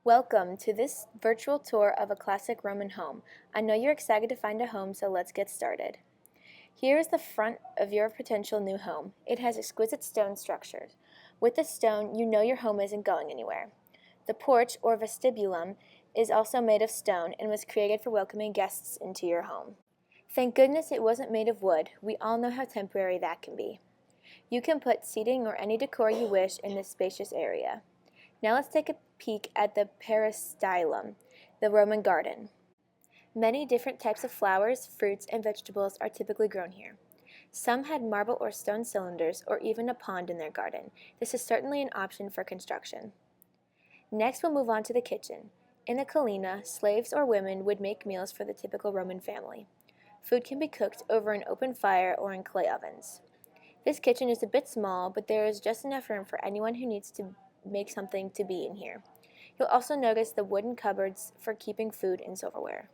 Welcome to this virtual tour of a classic Roman home. I know you're excited to find a home, so let's get started. Here is the front of your potential new home. It has exquisite stone structures. With the stone, you know your home isn't going anywhere. The porch, or vestibulum, is also made of stone and was created for welcoming guests into your home. Thank goodness it wasn't made of wood. We all know how temporary that can be. You can put seating or any decor you wish in this spacious area. Now let's take a peek at the peristylum, the Roman garden. Many different types of flowers, fruits, and vegetables are typically grown here. Some had marble or stone cylinders or even a pond in their garden. This is certainly an option for construction. Next we'll move on to the kitchen. In the Colina, slaves or women would make meals for the typical Roman family. Food can be cooked over an open fire or in clay ovens. This kitchen is a bit small, but there is just enough room for anyone who needs to make something to be in here. You'll also notice the wooden cupboards for keeping food and silverware.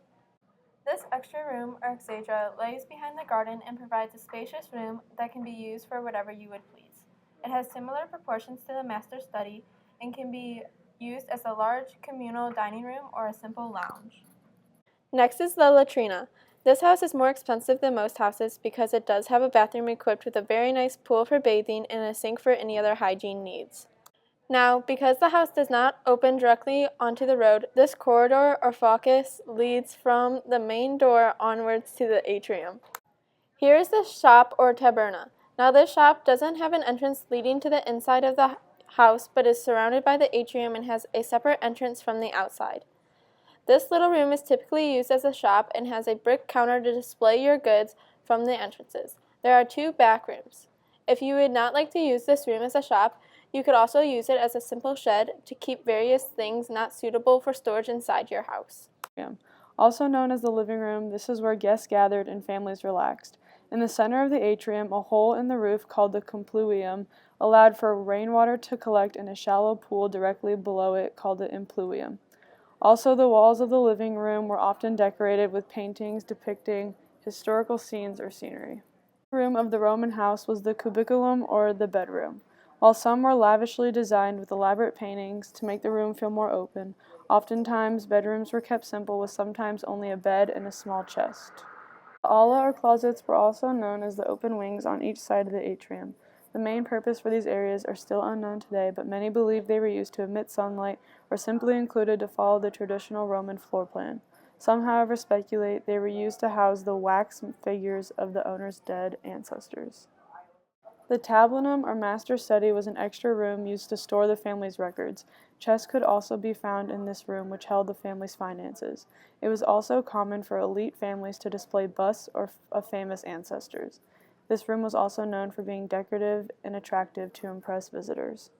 This extra room, or exedra, lays behind the garden and provides a spacious room that can be used for whatever you would please. It has similar proportions to the master study and can be used as a large communal dining room or a simple lounge. Next is the latrina. This house is more expensive than most houses because it does have a bathroom equipped with a very nice pool for bathing and a sink for any other hygiene needs. Now, because the house does not open directly onto the road, this corridor or focus leads from the main door onwards to the atrium. Here is the shop or taberna. Now, this shop doesn't have an entrance leading to the inside of the house, but is surrounded by the atrium and has a separate entrance from the outside. This little room is typically used as a shop and has a brick counter to display your goods from the entrances. There are two back rooms. If you would not like to use this room as a shop, you could also use it as a simple shed to keep various things not suitable for storage inside your house. Also known as the living room, this is where guests gathered and families relaxed. In the center of the atrium, a hole in the roof called the compluvium allowed for rainwater to collect in a shallow pool directly below it called the impluvium. Also, the walls of the living room were often decorated with paintings depicting historical scenes or scenery. The room of the Roman house was the cubiculum or the bedroom. While some were lavishly designed with elaborate paintings to make the room feel more open, oftentimes bedrooms were kept simple with sometimes only a bed and a small chest. The ala or closets were also known as the open wings on each side of the atrium. The main purpose for these areas are still unknown today, but many believe they were used to emit sunlight or simply included to follow the traditional Roman floor plan. Some, however, speculate they were used to house the wax figures of the owner's dead ancestors. The tablinum or master study was an extra room used to store the family's records. Chests could also be found in this room, which held the family's finances. It was also common for elite families to display busts of famous ancestors. This room was also known for being decorative and attractive to impress visitors.